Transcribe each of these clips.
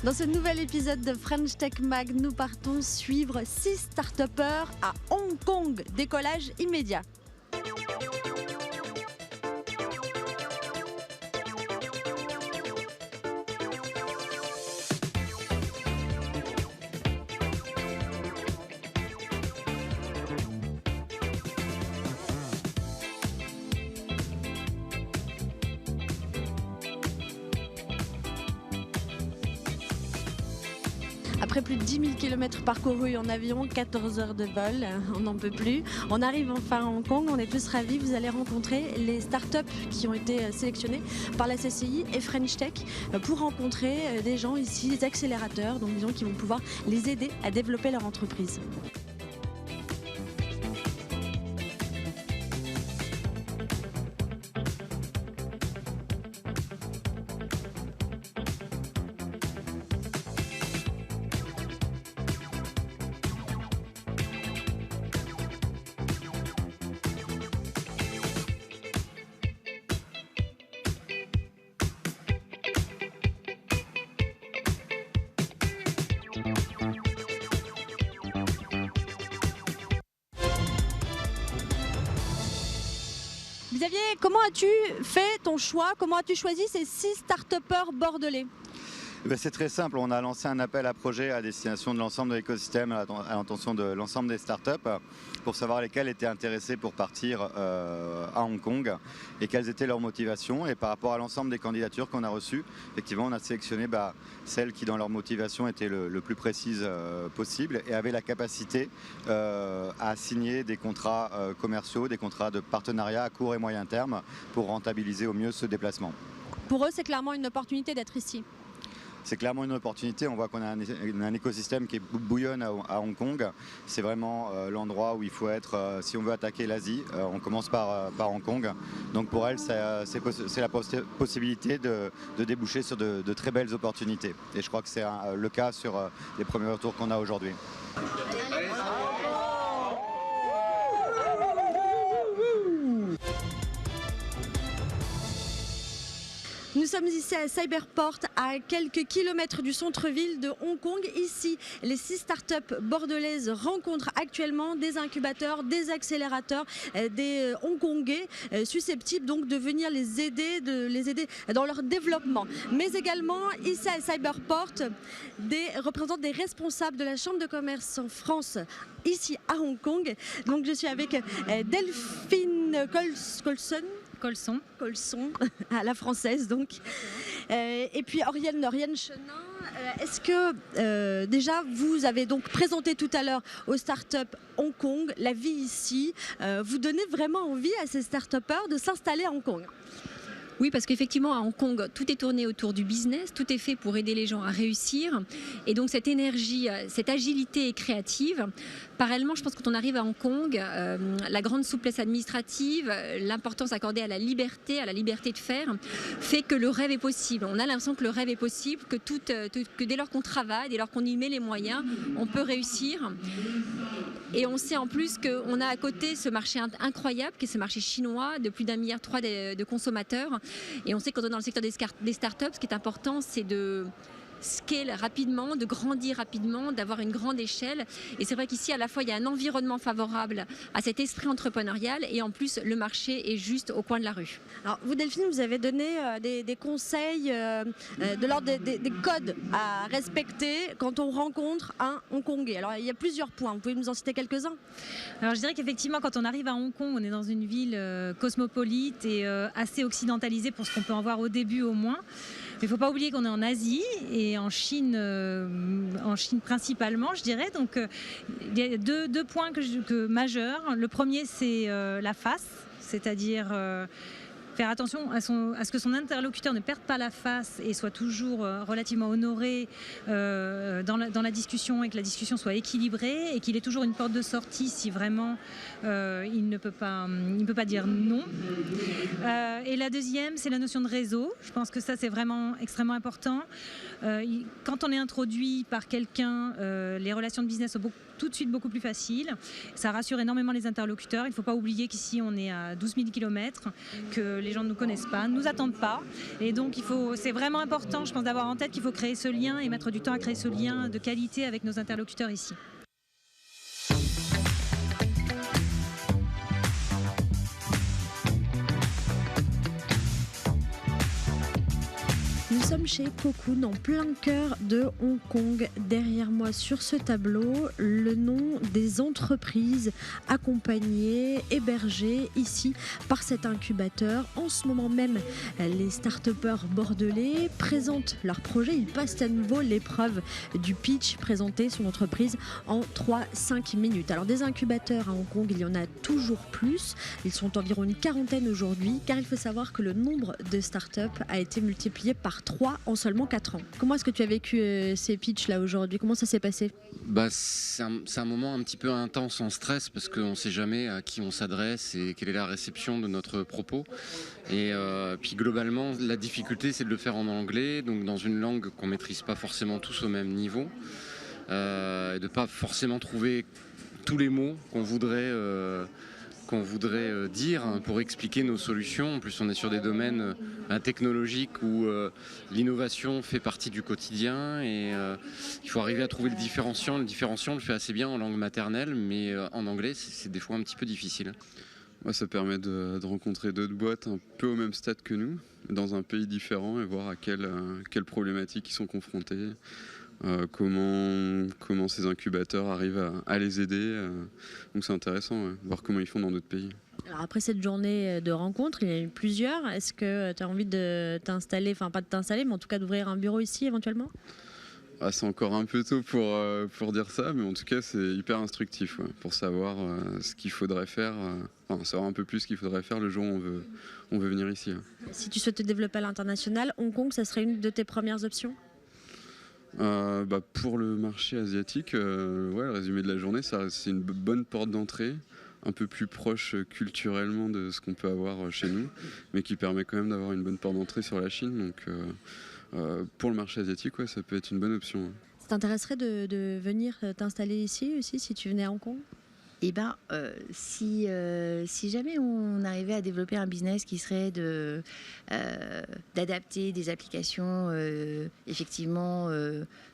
Dans ce nouvel épisode de French Tech Mag, nous partons suivre 6 start-upers à Hong Kong. Décollage immédiat. Après plus de 10 000 km parcourus en avion, 14 heures de vol, on n'en peut plus. On arrive enfin à Hong Kong, on est tous ravis. Vous allez rencontrer les startups qui ont été sélectionnées par la CCI et French Tech pour rencontrer des gens ici, des accélérateurs, donc des gens qui vont pouvoir les aider à développer leur entreprise. Xavier, comment as-tu fait ton choix? Comment as-tu choisi ces 6 start-upers bordelais? C'est très simple, on a lancé un appel à projet à destination de l'ensemble de l'écosystème, à l'intention de l'ensemble des startups, pour savoir lesquels étaient intéressés pour partir à Hong Kong et quelles étaient leurs motivations. Et par rapport à l'ensemble des candidatures qu'on a reçues, effectivement, on a sélectionné celles qui, dans leur motivation, étaient le plus précises possible et avaient la capacité à signer des contrats commerciaux, des contrats de partenariat à court et moyen terme pour rentabiliser au mieux ce déplacement. Pour eux, c'est clairement une opportunité d'être ici. C'est clairement une opportunité. On voit qu'on a un écosystème qui bouillonne à Hong Kong. C'est vraiment l'endroit où il faut être si on veut attaquer l'Asie. On commence par Hong Kong. Donc pour elle, c'est la possibilité de déboucher sur de très belles opportunités. Et je crois que c'est le cas sur les premiers retours qu'on a aujourd'hui. Nous sommes ici à Cyberport, à quelques kilomètres du centre-ville de Hong Kong. Ici, les 6 startups bordelaises rencontrent actuellement des incubateurs, des accélérateurs, des Hongkongais susceptibles donc de venir les aider dans leur développement. Mais également, ici à Cyberport, des représentants des responsables de la Chambre de commerce en France, ici à Hong Kong. Donc je suis avec Delphine Colson, à la française donc. Et puis Oriane Chenin, est-ce que déjà vous avez donc présenté tout à l'heure aux startups Hong Kong la vie ici, vous donnez vraiment envie à ces startupers de s'installer à Hong Kong? Oui, parce qu'effectivement, à Hong Kong, tout est tourné autour du business, tout est fait pour aider les gens à réussir. Et donc, cette énergie, cette agilité est créative. Parallèlement, je pense que quand on arrive à Hong Kong, la grande souplesse administrative, l'importance accordée à la liberté de faire, fait que le rêve est possible. On a l'impression que le rêve est possible, que dès lors qu'on travaille, dès lors qu'on y met les moyens, on peut réussir. Et on sait en plus qu'on a à côté ce marché incroyable, qui est ce marché chinois de plus d'1,3 milliard de consommateurs. Et on sait que quand on est dans le secteur des startups, ce qui est important, c'est de scale rapidement, de grandir rapidement, d'avoir une grande échelle. Et c'est vrai qu'ici, à la fois, il y a un environnement favorable à cet esprit entrepreneurial et en plus, le marché est juste au coin de la rue. Alors, vous, Delphine, vous avez donné des conseils de l'ordre des codes à respecter quand on rencontre un Hongkongais. Alors, il y a plusieurs points. Vous pouvez nous en citer quelques-uns? Alors, je dirais qu'effectivement, quand on arrive à Hong Kong, on est dans une ville cosmopolite et assez occidentalisée pour ce qu'on peut en voir au début au moins. Mais il ne faut pas oublier qu'on est en Asie et en Chine principalement, je dirais. Donc, il y a deux points majeurs. Le premier, c'est la face, c'est-à-dire faire attention à ce que son interlocuteur ne perde pas la face et soit toujours relativement honoré dans la discussion et que la discussion soit équilibrée et qu'il ait toujours une porte de sortie si vraiment il ne peut pas dire non. Et la deuxième, c'est la notion de réseau. Je pense que ça, c'est vraiment extrêmement important. Quand on est introduit par quelqu'un, les relations de business sont tout de suite beaucoup plus facile. Ça rassure énormément les interlocuteurs. Il ne faut pas oublier qu'ici on est à 12 000 km, que les gens ne nous connaissent pas, ne nous attendent pas. Et donc c'est vraiment important, je pense, d'avoir en tête qu'il faut créer ce lien et mettre du temps à créer ce lien de qualité avec nos interlocuteurs ici. Nous sommes chez Cocoon, en plein cœur de Hong Kong. Derrière moi sur ce tableau, le nom des entreprises accompagnées, hébergées ici par cet incubateur. En ce moment même, les start-upers bordelais présentent leur projet. Ils passent à nouveau l'épreuve du pitch, présenter son entreprise en 3-5 minutes. Alors des incubateurs à Hong Kong, il y en a toujours plus. Ils sont environ une quarantaine aujourd'hui, car il faut savoir que le nombre de start-up a été multiplié par 3 en seulement 4 ans. Comment est-ce que tu as vécu ces pitchs là aujourd'hui? Comment ça s'est passé? C'est un moment un petit peu intense en stress parce qu'on ne sait jamais à qui on s'adresse et quelle est la réception de notre propos. Et puis globalement, la difficulté c'est de le faire en anglais, donc dans une langue qu'on ne maîtrise pas forcément tous au même niveau, et de ne pas forcément trouver tous les mots qu'on voudrait dire pour expliquer nos solutions. En plus, on est sur des domaines technologiques où l'innovation fait partie du quotidien et il faut arriver à trouver le différenciant. Le différenciant, on le fait assez bien en langue maternelle, mais en anglais, c'est des fois un petit peu difficile. Ouais, ça permet de rencontrer d'autres boîtes un peu au même stade que nous, dans un pays différent, et voir à quelles problématiques ils sont confrontés. Comment ces incubateurs arrivent à les aider. Donc c'est intéressant, ouais, voir comment ils font dans d'autres pays. Alors après cette journée de rencontres, il y en a eu plusieurs. Est-ce que tu as envie de t'installer, enfin pas de t'installer, mais en tout cas d'ouvrir un bureau ici éventuellement? C'est encore un peu tôt pour dire ça, mais en tout cas c'est hyper instructif, ouais, pour savoir ce qu'il faudrait faire, savoir un peu plus ce qu'il faudrait faire le jour où on veut venir ici. Ouais. Si tu souhaites te développer à l'international, Hong Kong, ça serait une de tes premières options? Pour le marché asiatique, le résumé de la journée, c'est une bonne porte d'entrée, un peu plus proche culturellement de ce qu'on peut avoir chez nous, mais qui permet quand même d'avoir une bonne porte d'entrée sur la Chine. Donc pour le marché asiatique, ouais, ça peut être une bonne option. Ouais. Ça t'intéresserait de venir t'installer ici aussi, si tu venais à Hong Kong? Eh ben, si jamais on arrivait à développer un business qui serait d'adapter des applications effectivement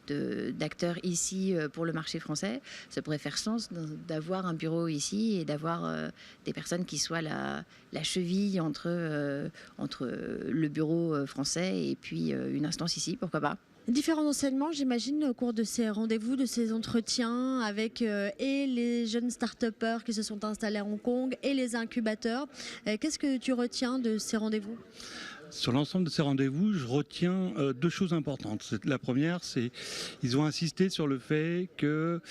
d'acteurs ici pour le marché français, ça pourrait faire sens d'avoir un bureau ici et d'avoir des personnes qui soient la cheville entre le bureau français et puis une instance ici, pourquoi pas. Différents enseignements, j'imagine, au cours de ces rendez-vous, de ces entretiens avec et les jeunes start-upers qui se sont installés à Hong Kong et les incubateurs. Qu'est-ce que tu retiens de ces rendez-vous ? Sur l'ensemble de ces rendez-vous, je retiens deux choses importantes. La première, c'est qu'ils ont insisté sur le fait que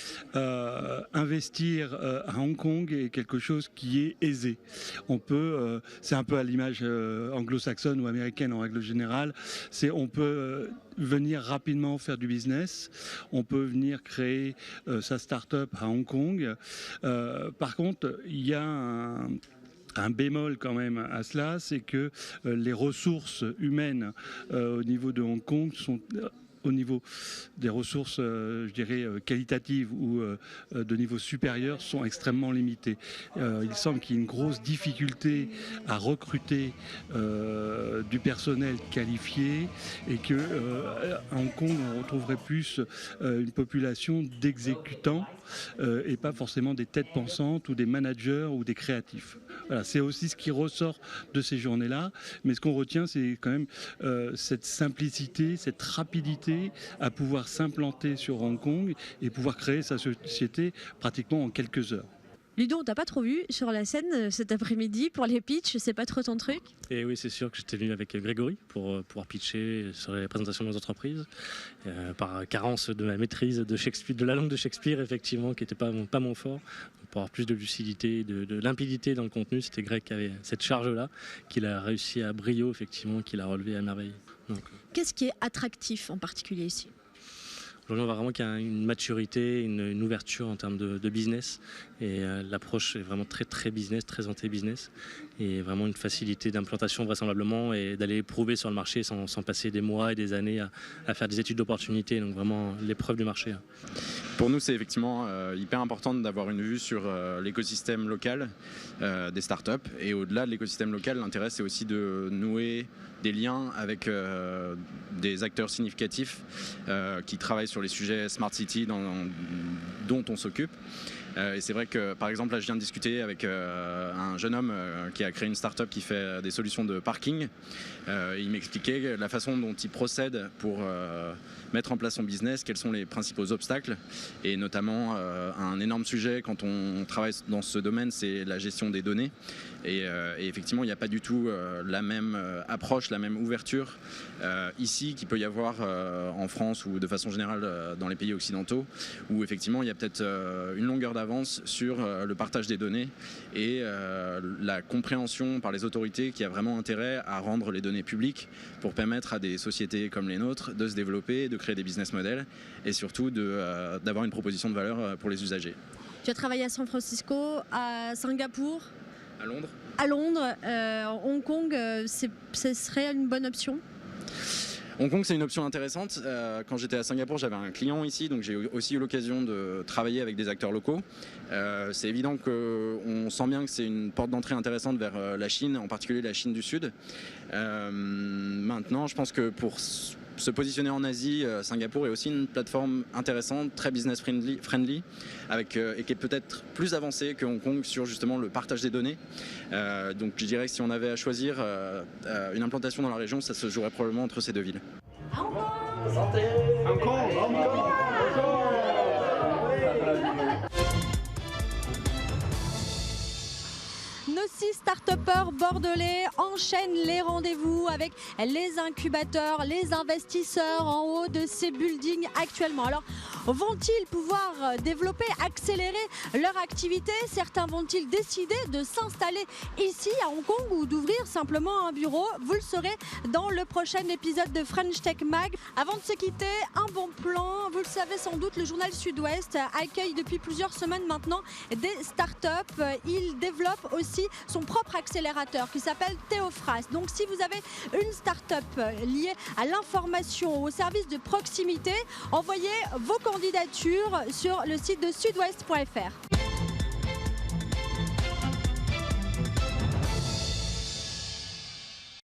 investir à Hong Kong est quelque chose qui est aisé. On peut, c'est un peu à l'image anglo-saxonne ou américaine en règle générale, on peut venir rapidement faire du business, on peut venir créer sa start-up à Hong Kong. Par contre, il y a un bémol quand même à cela, c'est que les ressources humaines au niveau de Hong Kong sont au niveau des ressources, je dirais, qualitatives ou de niveau supérieur sont extrêmement limitées. Il semble qu'il y ait une grosse difficulté à recruter du personnel qualifié et qu'à Hong Kong, on retrouverait plus une population d'exécutants et pas forcément des têtes pensantes ou des managers ou des créatifs. Voilà, c'est aussi ce qui ressort de ces journées-là, mais ce qu'on retient, c'est quand même cette simplicité, cette rapidité à pouvoir s'implanter sur Hong Kong et pouvoir créer sa société pratiquement en quelques heures. Ludo, on t'a pas trop vu sur la scène cet après-midi pour les pitchs, c'est pas trop ton truc? Et oui, c'est sûr que j'étais venu avec Grégory pour pouvoir pitcher sur les présentations de nos entreprises. Par carence de ma maîtrise de Shakespeare, de la langue de Shakespeare, effectivement, qui n'était pas mon fort. Pour avoir plus de lucidité, de limpidité dans le contenu, c'était Greg qui avait cette charge-là, qu'il a réussi à brio, effectivement, qu'il a relevé à merveille. Qu'est-ce qui est attractif en particulier ici ? Aujourd'hui, on voit vraiment qu'il y a une maturité, une ouverture en termes de business Et l'approche est vraiment très business, très orientée business. Et vraiment une facilité d'implantation vraisemblablement et d'aller prouver sur le marché sans passer des mois et des années à faire des études d'opportunité. Donc vraiment l'épreuve du marché. Pour nous, c'est effectivement hyper important d'avoir une vue sur l'écosystème local des startups. Et au-delà de l'écosystème local, l'intérêt, c'est aussi de nouer des liens avec des acteurs significatifs qui travaillent sur les sujets Smart City dont on s'occupe. Et c'est vrai que, par exemple, là, je viens de discuter avec un jeune homme qui a créé une start-up qui fait des solutions de parking. Il m'expliquait la façon dont il procède pour mettre en place son business, quels sont les principaux obstacles. Et notamment, un énorme sujet quand on travaille dans ce domaine, c'est la gestion des données. Et effectivement, il n'y a pas du tout la même approche, la même ouverture ici qu'il peut y avoir en France ou de façon générale dans les pays occidentaux, où effectivement, il y a peut-être une longueur d'avance sur le partage des données et la compréhension par les autorités qui a vraiment intérêt à rendre les données publiques pour permettre à des sociétés comme les nôtres de se développer, de créer des business models et surtout d'avoir une proposition de valeur pour les usagers. Tu as travaillé à San Francisco, à Singapour, à Londres. À Londres, Hong Kong, ce serait une bonne option? Hong Kong, c'est une option intéressante. Quand j'étais à Singapour, j'avais un client ici, donc j'ai aussi eu l'occasion de travailler avec des acteurs locaux. C'est évident qu'on sent bien que c'est une porte d'entrée intéressante vers la Chine, en particulier la Chine du Sud. Maintenant, je pense que pour se positionner en Asie, Singapour est aussi une plateforme intéressante, très business friendly et qui est peut-être plus avancée que Hong Kong sur justement le partage des données. Donc je dirais que si on avait à choisir une implantation dans la région, ça se jouerait probablement entre ces deux villes. Nos 6 start-upers bordelais enchaînent les rendez-vous avec les incubateurs, les investisseurs en haut de ces buildings actuellement. Alors, vont-ils pouvoir développer, accélérer leur activité? Certains vont-ils décider de s'installer ici à Hong Kong ou d'ouvrir simplement un bureau? Vous le saurez dans le prochain épisode de French Tech Mag. Avant de se quitter, un bon plan. Vous le savez sans doute, le journal Sud-Ouest accueille depuis plusieurs semaines maintenant des start-up. Il développe aussi son propre accélérateur qui s'appelle Théophras. Donc si vous avez une start-up liée à l'information, au service de proximité, envoyez vos candidatures sur le site de sudouest.fr.